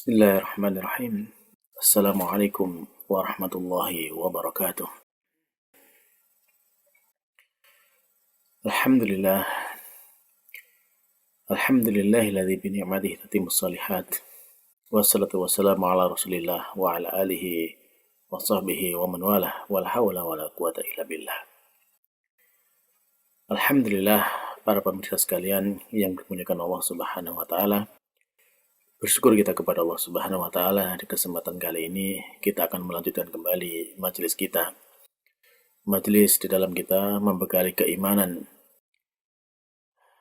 Bismillahirrahmanirrahim. Assalamualaikum warahmatullahi wabarakatuh. Alhamdulillah. Alhamdulillahilladzi bi ni'matihi tatimmus shalihat. Wassalatu wassalamu ala Rasulillah wa ala alihi wa sahbihi wa man walah. Wala haula wala quwata illa billah. Alhamdulillah, para pemirsa sekalian yang dimuliakan Allah Subhanahu wa taala. Bersyukur kita kepada Allah Subhanahu wa taala. Di kesempatan kali ini kita akan melanjutkan kembali majelis kita. Majelis di dalam kita membekali keimanan,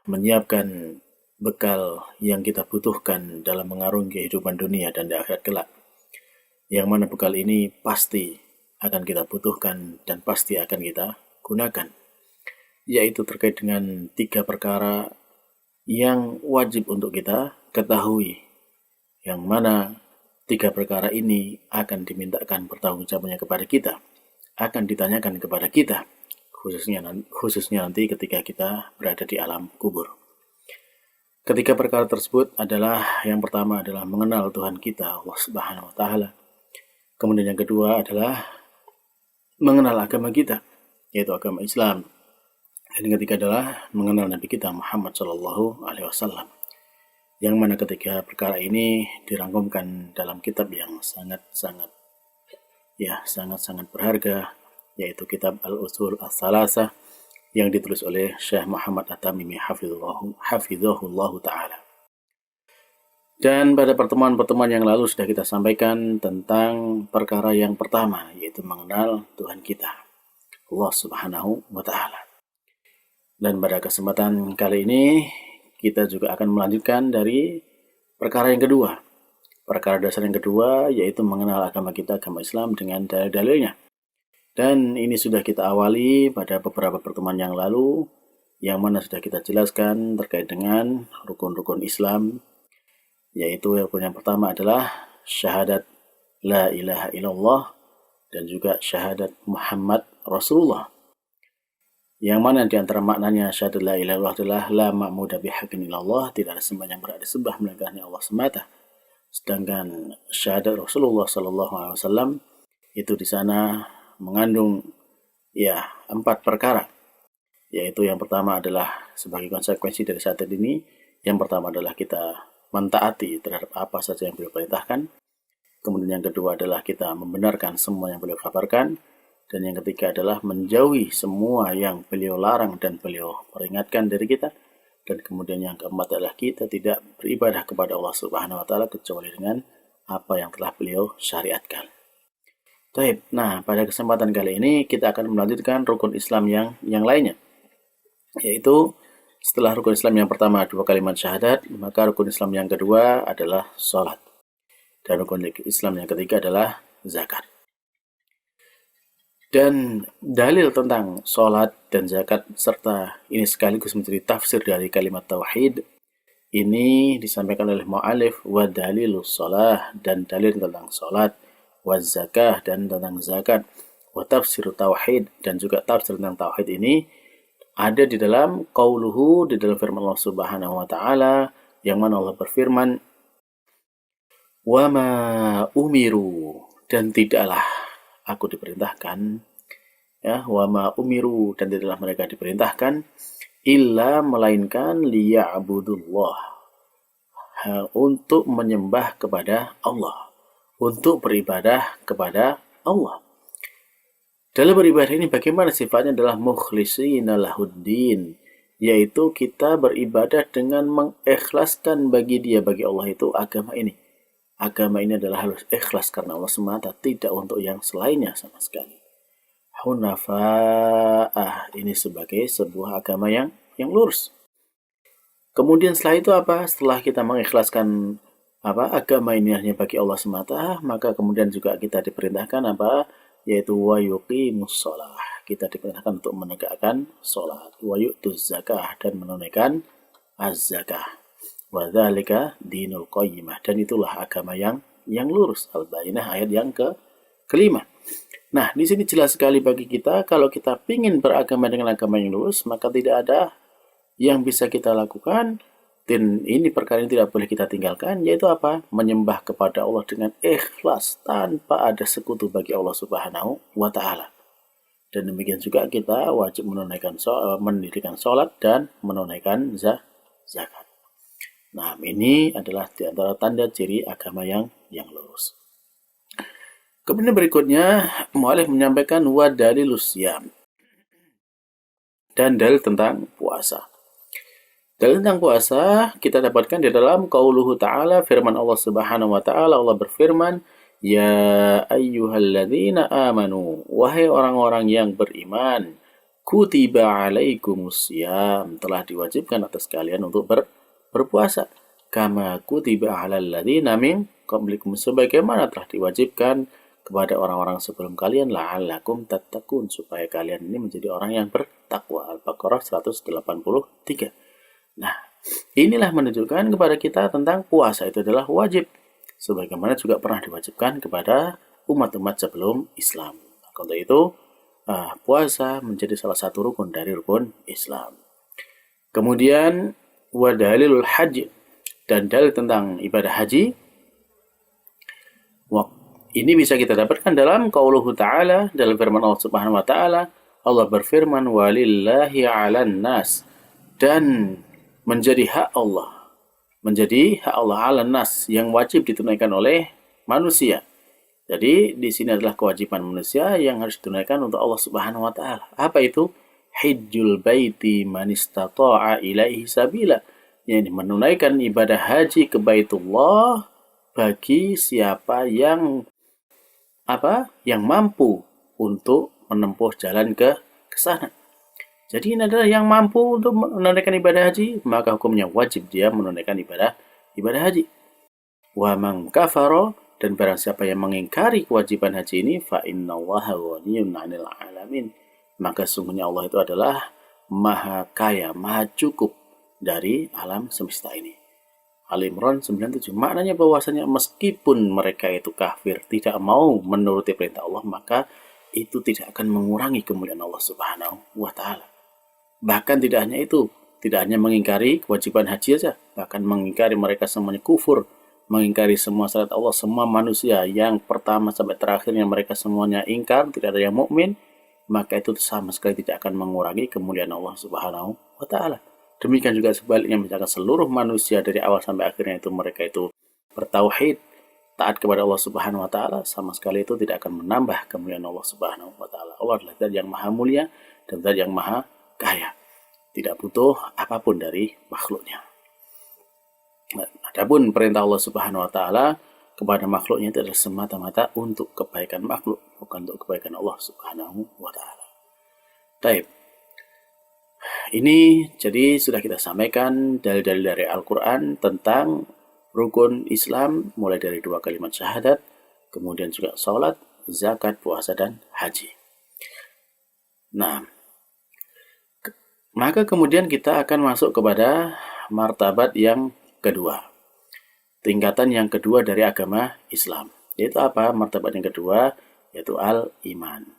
menyiapkan bekal yang kita butuhkan dalam mengarungi kehidupan dunia dan di akhirat kelak. Yang mana bekal ini pasti akan kita butuhkan dan pasti akan kita gunakan, yaitu terkait dengan 3 perkara yang wajib untuk kita ketahui, yang mana 3 perkara ini akan dimintakan pertanggungjawabannya kepada kita, akan ditanyakan kepada kita, khususnya nanti ketika kita berada di alam kubur. Ketiga perkara tersebut adalah, yang pertama adalah mengenal Tuhan kita, Allah Subhanahu wa taala. Kemudian yang kedua adalah mengenal agama kita, yaitu agama Islam. Dan yang ketiga adalah mengenal Nabi kita Muhammad Shallallahu Alaihi Wasallam. Yang mana ketiga perkara ini dirangkumkan dalam kitab yang sangat-sangat berharga, yaitu kitab Al-Usul As-Salasah yang ditulis oleh Syekh Muhammad At-Tamimi hafizahullah ta'ala. Dan pada pertemuan-pertemuan yang lalu sudah kita sampaikan tentang perkara yang pertama, yaitu mengenal Tuhan kita, Allah Subhanahu wa ta'ala. Dan pada kesempatan kali ini kita juga akan melanjutkan dari perkara yang kedua. Perkara dasar yang kedua yaitu mengenal agama kita, agama Islam dengan dalil-dalilnya. Dan ini sudah kita awali pada beberapa pertemuan yang lalu, yang mana sudah kita jelaskan terkait dengan rukun-rukun Islam, yaitu yang pertama adalah syahadat la ilaha illallah dan juga syahadat Muhammad Rasulullah. Yang mana di antara maknanya syahadat la ilaha illallah adalah la ma'budu bihaqqin illallah, tidak ada sembahan yang berhak disembah melainkan hanya Allah semata. Sedangkan syahadat Rasulullah sallallahu alaihi wasallam itu di sana mengandung 4 perkara, yaitu yang pertama adalah sebagai konsekuensi dari syahadat ini, yang pertama adalah kita mentaati terhadap apa saja yang beliau perintahkan. Kemudian yang kedua adalah kita membenarkan semua yang beliau kabarkan. Dan yang ketiga adalah menjauhi semua yang beliau larang dan beliau peringatkan dari kita. Dan kemudian yang keempat adalah kita tidak beribadah kepada Allah Subhanahu wa taala kecuali dengan apa yang telah beliau syariatkan. Baik, nah pada kesempatan kali ini kita akan melanjutkan rukun Islam yang lainnya, yaitu setelah rukun Islam yang pertama 2 kalimat syahadat, maka rukun Islam yang kedua adalah sholat, dan rukun Islam yang ketiga adalah zakat. Dan dalil tentang sholat dan zakat serta ini sekaligus menjadi tafsir dari kalimat tauhid ini disampaikan oleh mu'alif wa dalilus sholah, dan dalil tentang sholat, wa zakah, dan tentang zakat, wa tafsir tauhid, dan juga tafsir tentang tauhid ini ada di dalam qauluhu, di dalam firman Allah Subhanahu wa taala, yang mana Allah berfirman, wa ma umiru, dan tidaklah aku diperintahkan, wa ma umiru, dan tidaklah mereka diperintahkan, illa melainkan liya'budullah, untuk menyembah kepada Allah, untuk beribadah kepada Allah. Dalam beribadah ini bagaimana sifatnya adalah mukhlishina lahuddin, yaitu kita beribadah dengan mengikhlaskan bagi Allah itu agama ini. Agama ini adalah harus ikhlas karena Allah semata, tidak untuk yang selainnya sama sekali. Hunafa'ah, ini sebagai sebuah agama yang lurus. Kemudian setelah itu apa? Setelah kita mengikhlaskan agama ini hanya bagi Allah semata, maka kemudian juga kita diperintahkan yaitu wa yuqimus shalah. Kita diperintahkan untuk menegakkan salat, wa yu'tuz zakah, dan menunaikan az-zakah. Wa dzalika dinul qayyimah, dan itulah agama yang lurus. Al-Bayyinah ayat yang kelima. Nah, di sini jelas sekali bagi kita, kalau kita ingin beragama dengan agama yang lurus, maka tidak ada yang bisa kita lakukan Dan ini perkara yang tidak boleh kita tinggalkan, yaitu apa? Menyembah kepada Allah dengan ikhlas tanpa ada sekutu bagi Allah Subhanahu wa Ta'ala. Dan demikian juga kita wajib mendirikan sholat dan menunaikan zakat. Nah, ini adalah di antara tanda ciri agama yang lurus. Kemudian berikutnya, mu'alif menyampaikan wa dalilus siyam. Dan dalil tentang puasa. Dalil tentang puasa kita dapatkan di dalam qauluhu ta'ala, firman Allah Subhanahu wa Ta'ala. Allah berfirman, ya ayyuhalladzina amanu, wahai orang-orang yang beriman, kutiba alaikumusiyam, telah diwajibkan atas kalian untuk berpuasa, kama kutiba alal ladzina min qablikum, sebagaimana telah diwajibkan kepada orang-orang sebelum kalian, la'allakum tattaqun, supaya kalian ini menjadi orang yang bertakwa. Al-Baqarah 183. Nah, inilah menunjukkan kepada kita tentang puasa itu adalah wajib, sebagaimana juga pernah diwajibkan kepada umat-umat sebelum Islam. Untuk itu, puasa menjadi salah satu rukun dari rukun Islam. Kemudian, wa dalilul haji, dan dalil tentang ibadah haji. Ini bisa kita dapatkan dalam qauluhu ta'ala, dalam firman Allah Subhanahu wa Ta'ala. Allah berfirman, walillahi 'alan nas, dan menjadi hak Allah 'alan nas, yang wajib ditunaikan oleh manusia. Jadi di sini adalah kewajiban manusia yang harus ditunaikan untuk Allah Subhanahu wa Ta'ala. Apa itu? Hijjul baiti man istata'a ilaihi sabila, yang menunaikan ibadah haji ke Baitullah bagi siapa yang mampu untuk menempuh jalan ke sana. Jadi ini adalah yang mampu untuk menunaikan ibadah haji, maka hukumnya wajib dia menunaikan ibadah haji. Wa man kafara, dan barang siapa yang mengingkari kewajiban haji ini, fa innallaha ghaniyun 'anil 'alamin, maka sungguhnya Allah itu adalah maha kaya, maha cukup dari alam semesta ini. Al-Imran 97. Maknanya bahwasanya meskipun mereka itu kafir, tidak mau menuruti perintah Allah, maka itu tidak akan mengurangi kemuliaan Allah Subhanahu wa Ta'ala. Bahkan tidak hanya itu, tidak hanya mengingkari kewajiban haji saja, bahkan mengingkari mereka semuanya kufur, mengingkari semua syariat Allah, semua manusia yang pertama sampai terakhirnya mereka semuanya ingkar, tidak ada yang mukmin, maka itu sama sekali tidak akan mengurangi kemuliaan Allah Subhanahu wa Ta'ala. Demikian juga sebaliknya, misalkan seluruh manusia dari awal sampai akhirnya itu mereka itu bertauhid, taat kepada Allah Subhanahu wa Ta'ala, sama sekali itu tidak akan menambah kemuliaan Allah Subhanahu wa Ta'ala. Allah adalah zat yang maha mulia dan zat yang maha kaya, tidak butuh apapun dari makhluknya. Adapun perintah Allah Subhanahu wa Ta'ala kepada makhluknya itu adalah semata-mata untuk kebaikan makhluk, bukan untuk kebaikan Allah Subhanahu wa Ta'ala. Baik. Ini jadi sudah kita sampaikan dalil-dalil dari Al-Quran tentang rukun Islam, mulai dari 2 kalimat syahadat, kemudian juga sholat, zakat, puasa, dan haji. Nah, maka kemudian kita akan masuk kepada martabat yang kedua, tingkatan yang kedua dari agama Islam. Yaitu apa? Martabat yang kedua yaitu al-iman.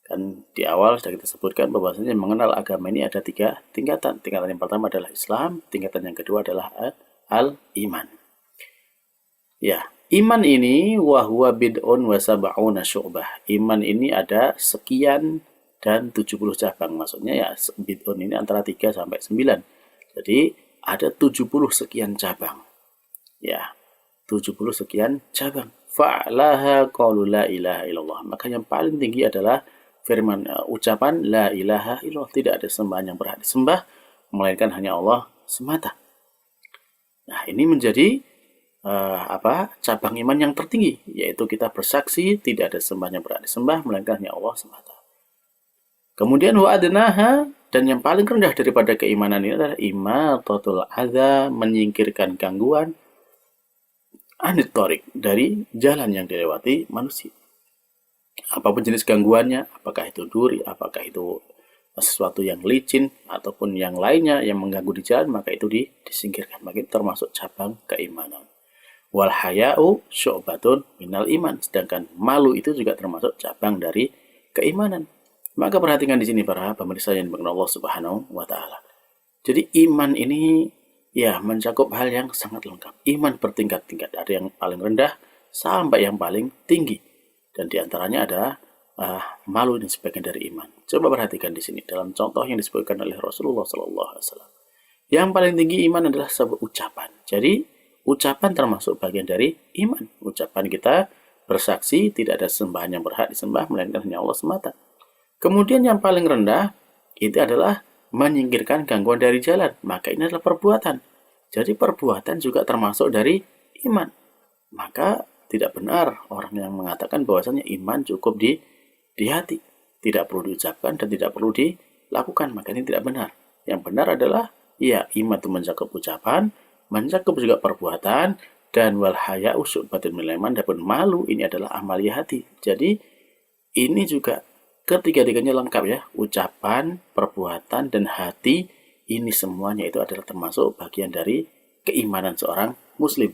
Kan di awal sudah kita sebutkan bahwasanya mengenal agama ini ada 3 tingkatan. Tingkatan yang pertama adalah Islam, tingkatan yang kedua adalah al-iman. Ya, iman ini wahwa bid'un wa sab'una syu'bah. Iman ini ada sekian dan 70 cabang. Maksudnya ya bid'un ini antara 3 sampai 9. Jadi ada 70 sekian cabang. Ya, 70 sekian cabang. Fa'laha qaulu la ilaha illallah. Maka yang paling tinggi adalah firman ucapan la ilaha illallah, tidak ada sembahan yang berhak disembah melainkan hanya Allah semata. Nah, ini menjadi cabang iman yang tertinggi, yaitu kita bersaksi tidak ada sembahan yang berhak disembah melainkan hanya Allah semata. Kemudian wa adnaha, dan yang paling rendah daripada keimanan ini adalah imatatul adza, menyingkirkan gangguan anit thoriq, dari jalan yang dilewati manusia. Apapun jenis gangguannya, apakah itu duri, apakah itu sesuatu yang licin, ataupun yang lainnya yang mengganggu di jalan, maka itu disingkirkan. Maka itu termasuk cabang keimanan. Wal haya'u syu'batun minal iman. Sedangkan malu itu juga termasuk cabang dari keimanan. Maka perhatikan di sini para pemirsa yang dimaksud Allah Subhanahu wa Ta'ala. Jadi iman ini ya mencakup hal yang sangat lengkap. Iman bertingkat-tingkat, ada yang paling rendah sampai yang paling tinggi. Dan diantaranya ada malu dan sebagian dari iman. Coba perhatikan di sini dalam contoh yang disebutkan oleh Rasulullah SAW. Yang paling tinggi iman adalah sebuah ucapan. Jadi ucapan termasuk bagian dari iman. Ucapan kita bersaksi tidak ada sembahan yang berhak disembah melainkan hanya Allah semata. Kemudian yang paling rendah itu adalah menyingkirkan gangguan dari jalan. Maka ini adalah perbuatan. Jadi perbuatan juga termasuk dari iman. Maka tidak benar orang yang mengatakan bahwasanya iman cukup di hati. Tidak perlu diucapkan dan tidak perlu dilakukan. Maka ini tidak benar. Yang benar adalah ya, iman itu mencakup ucapan, mencakup juga perbuatan, dan wal haya'u syu'batun minal iman, dan malu ini adalah amalia hati. Jadi ini juga ketiga-tiganya lengkap ya, ucapan, perbuatan, dan hati. Ini semuanya itu adalah termasuk bagian dari keimanan seorang muslim.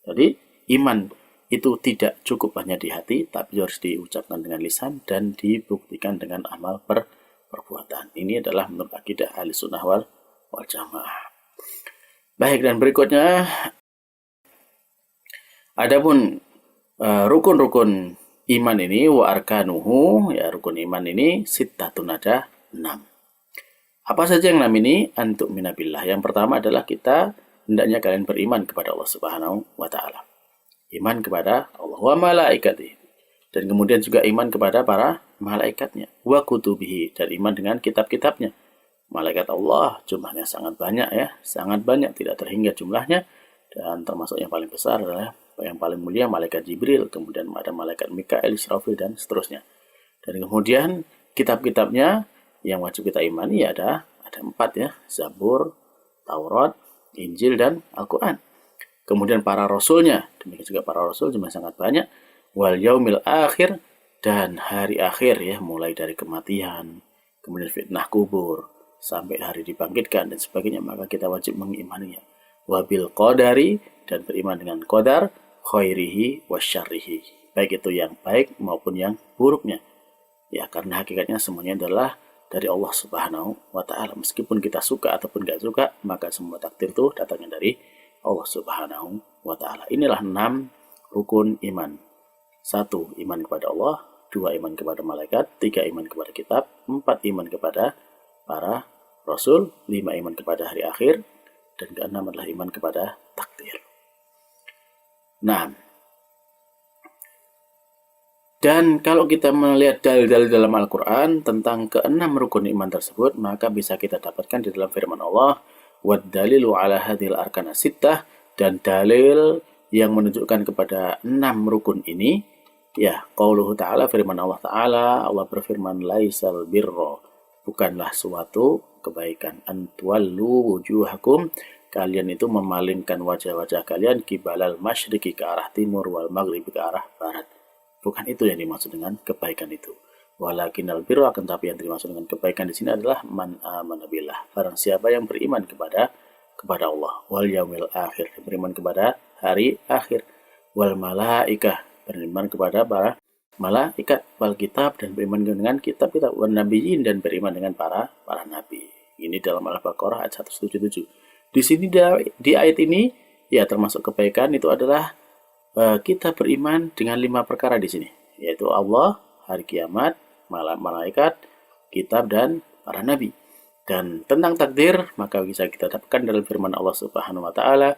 Jadi iman itu tidak cukup hanya di hati, tapi harus diucapkan dengan lisan dan dibuktikan dengan amal perbuatan. Ini adalah menurut akidah Ahlussunnah wal Jamaah. Baik, dan berikutnya adapun rukun-rukun iman ini wa arkanuhu, ya rukun iman ini sittatun, ada 6. Apa saja yang 6 ini? Antuk minabillah. Yang pertama adalah kita hendaknya kalian beriman kepada Allah Subhanahu wa taala. Iman kepada Allah wa malaikatihi, dan kemudian juga iman kepada para malaikatnya, wa kutubihi, dan iman dengan kitab-kitabnya. Malaikat Allah jumlahnya sangat banyak ya, sangat banyak, tidak terhingga jumlahnya. Dan termasuk yang paling besar adalah yang paling mulia malaikat Jibril, kemudian ada malaikat Mikail, Israfil, dan seterusnya. Dan kemudian kitab-kitabnya yang wajib kita imani ya ada 4 ya, Zabur, Taurat, Injil, dan Al-Quran. Kemudian para rasulnya, demikian juga para rasul jumlah sangat banyak. Wal yaumil akhir, dan hari akhir ya, mulai dari kematian, kemudian fitnah kubur, sampai hari dibangkitkan dan sebagainya, maka kita wajib mengimaninya. Wabil qadari, dan beriman dengan qadar, khairihi wasyarrihi, baik itu yang baik maupun yang buruknya. Ya, karena hakikatnya semuanya adalah dari Allah Subhanahu wa taala. Meskipun kita suka ataupun gak suka, maka semua takdir itu datangnya dari Allah Subhanahu wa taala. Inilah 6 rukun iman. 1, iman kepada Allah. 2, iman kepada malaikat. 3, iman kepada kitab. 4, iman kepada para rasul. 5, iman kepada hari akhir. Dan ke-6 adalah iman kepada takdir. Nah, dan kalau kita melihat dalil-dalil dalam Al-Quran tentang ke-6 rukun iman tersebut, maka bisa kita dapatkan di dalam firman Allah, wad dalilu ala hadhil arkana sittah, dan dalil yang menunjukkan kepada 6 rukun ini, ya, qauluhu ta'ala, firman Allah Ta'ala, Allah berfirman, laisal birra, bukanlah suatu kebaikan, antuallu wujuhakum, kalian itu memalingkan wajah-wajah kalian kibalal masyriqi, ke arah timur, wal maghribi, ke arah barat. Bukan itu yang dimaksud dengan kebaikan itu. Walakinnal birra, akan tapi yang dimaksud dengan kebaikan di sini adalah man amana billah, barang siapa yang beriman kepada Allah, wal yaumil akhir, beriman kepada hari akhir, wal malaikah, beriman kepada para malaikat, wal kitab, dan beriman dengan kitab-kitab, wan nabiyyin, dan beriman dengan para nabi. Ini dalam Al-Baqarah ayat 177. Di sini di ayat ini ya, termasuk kebaikan itu adalah kita beriman dengan 5 perkara di sini, yaitu Allah, hari kiamat, malaikat, kitab, dan para nabi. Dan tentang takdir, maka bisa kita dapatkan dalam firman Allah Subhanahu wa taala,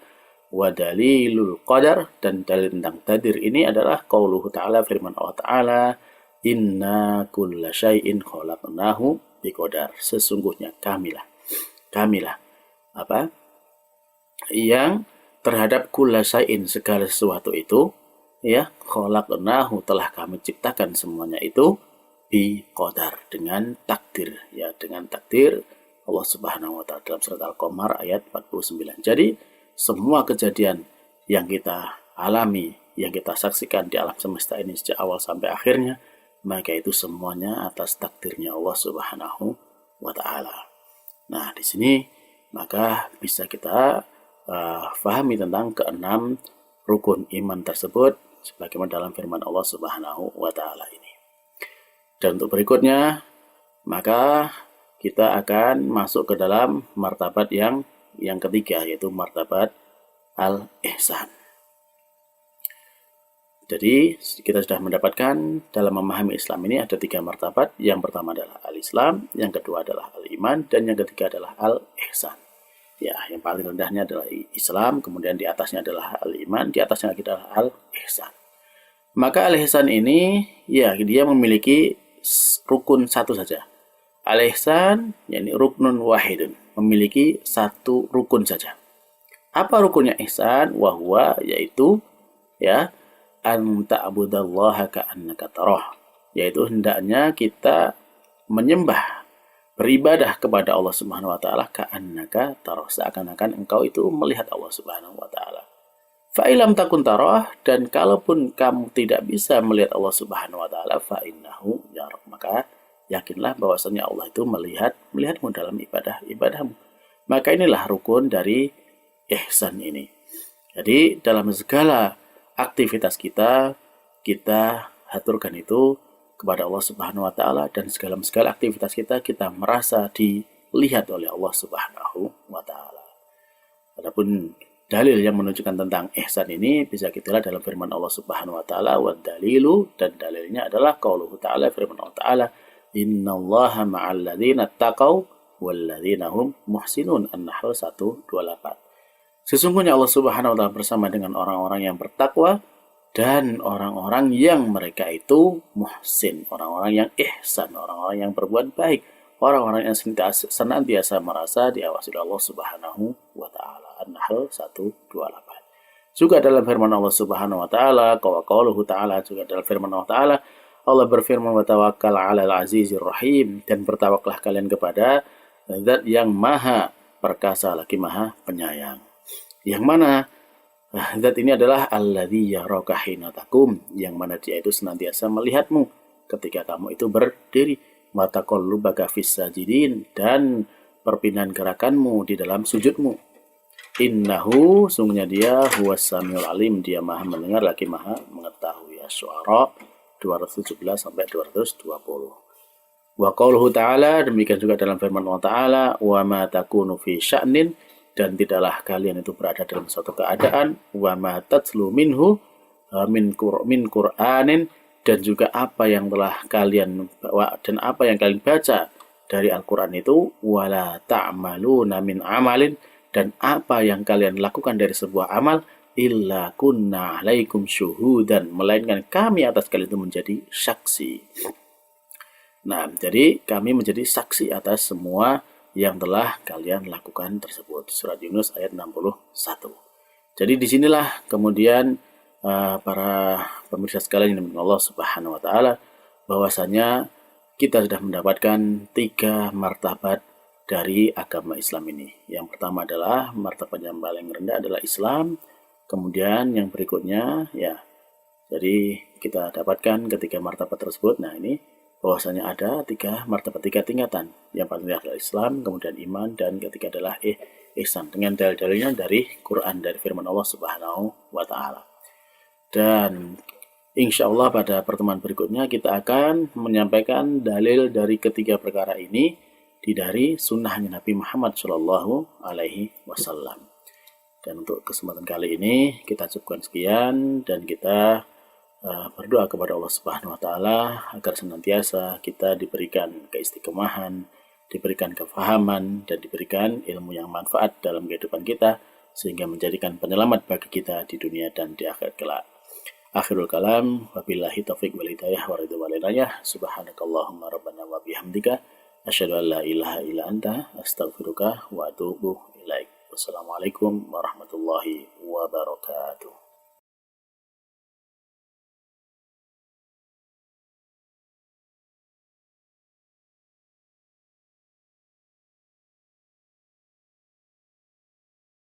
wa dalilul qadar, dan dalil tentang takdir ini adalah qauluhu ta'ala, firman Allah Ta'ala, inna kulla syai'in khalaqnahu biqadar, sesungguhnya kamilah apa yang terhadap kulla syai'in, segala sesuatu itu ya, khalaqnahu, telah kami ciptakan semuanya itu bi qadar, dengan takdir ya, dengan takdir Allah Subhanahu wa taala dalam surat Al-Qamar ayat 49. Jadi semua kejadian yang kita alami, yang kita saksikan di alam semesta ini sejak awal sampai akhirnya, maka itu semuanya atas takdirnya Allah Subhanahu wa taala. Nah, di sini maka bisa kita fahami tentang ke-6 rukun iman tersebut sebagaimana dalam firman Allah Subhanahu wa taala ini. Dan untuk berikutnya, maka kita akan masuk ke dalam martabat yang yang ketiga, yaitu martabat al-ihsan. Jadi kita sudah mendapatkan dalam memahami Islam ini ada 3 martabat. Yang pertama adalah al-Islam, yang kedua adalah al-iman, dan yang ketiga adalah al-ihsan. Ya, yang paling rendahnya adalah Islam, kemudian di atasnya adalah al-iman, di atasnya lagi adalah al-ihsan. Maka al-ihsan ini, ya dia memiliki rukun satu saja. Al-ihsan, yakni ruknun wahidun, memiliki satu rukun saja. Apa rukunnya ihsan? Wahwa, yaitu ya an ta'budallaha ka'annaka tarah, yaitu hendaknya kita menyembah, beribadah kepada Allah Subhanahu wa taala ka'annaka tarah, seakan-akan engkau itu melihat Allah Subhanahu wa taala. Fa ilam takun tarah, dan kalaupun kamu tidak bisa melihat Allah Subhanahu wa taala, fa innahu yarak, maka yakinlah bahwasanya Allah itu melihatmu dalam ibadahmu. Maka inilah rukun dari ihsan ini. Jadi dalam segala aktivitas kita haturkan itu kepada Allah Subhanahu wa taala, dan segala aktivitas kita merasa dilihat oleh Allah Subhanahu wa taala. Adapun dalil yang menunjukkan tentang ihsan ini bisa kita lihat dalam firman Allah Subhanahu wa taala, wa dalilu, dan dalilnya adalah qauluhu ta'ala, firman Allah taala, innallaha ma'al ladzina taqau wal ladzina hum muhsinun, An-Nahl 128. Sesungguhnya Allah Subhanahu wa taala bersama dengan orang-orang yang bertakwa dan orang-orang yang mereka itu muhsin, orang-orang yang ihsan, orang-orang yang berbuat baik, orang-orang yang senantiasa merasa diawasi oleh Allah Subhanahu wa taala. An-Nahl 128. Juga dalam firman Allah Subhanahu wa taala, qauluhu ta'ala, juga dalam firman Allah taala, Allah berfirman, wa tawakkal 'alal azizir rahim, dan bertawaklah kalian kepada Zat yang maha perkasa lagi maha penyayang. Yang mana zat ini adalah alladzi yaraka hina taqum, yang mana dia itu senantiasa melihatmu ketika kamu itu berdiri, wa taqallubaka fis sajidin, dan perpindahan gerakanmu di dalam sujudmu. Innahu, sungguhnya dia huwas samiul alim, dia maha mendengar lagi maha mengetahui. Asy-Syu'ara 217 sampai 220. Wa qauluhu ta'ala, demikian juga dalam firman Allah taala, wa ma takunu fi sya'nin, dan tidaklah kalian itu berada dalam suatu keadaan, wa ma tatlu minhu min Qur'anin, dan juga apa yang telah kalian bawa dan apa yang kalian baca dari Al-Qur'an itu, wala ta'maluna min amalin, dan apa yang kalian lakukan dari sebuah amal, illa kunna 'alaikum syuhudan, melainkan kami atas kalian itu menjadi saksi. Nah, jadi kami menjadi saksi atas semua yang telah kalian lakukan tersebut. Surat Yunus ayat 61. Jadi disinilah kemudian para pemirsa sekalian yang Allah Subhanahu wa taala, bahwasanya kita sudah mendapatkan 3 martabat dari agama Islam ini. Yang pertama adalah martabat yang paling rendah adalah Islam. Kemudian yang berikutnya ya, jadi kita dapatkan ketika martabat tersebut. Nah, ini bahwasanya ada 3 martabat, 3 tingkatan. Yang paling rendah adalah Islam, kemudian iman, dan ketiga adalah ihsan. Dengan dalil-dalilnya dari Quran, dari firman Allah Subhanahu wa taala. Dan insya Allah pada pertemuan berikutnya kita akan menyampaikan dalil dari ketiga perkara ini dari sunnahnya Nabi Muhammad Shallallahu Alaihi Wasallam. Dan untuk kesempatan kali ini kita cukupkan sekian, dan kita berdoa kepada Allah Subhanahu wa taala agar senantiasa kita diberikan keistiqomahan, diberikan kefahaman, dan diberikan ilmu yang manfaat dalam kehidupan kita, sehingga menjadikan penyelamat bagi kita di dunia dan di akhirat kelak. Akhirul kalam, wabillahi taufiq wal hidayah wa ridha wal inayah. Subhanakallahumma rabbana wa bihamdika, asyhadu an la ilaha illa anta, astaghfiruka wa atubu ilaik. Wassalamualaikum warahmatullahi wabarakatuh.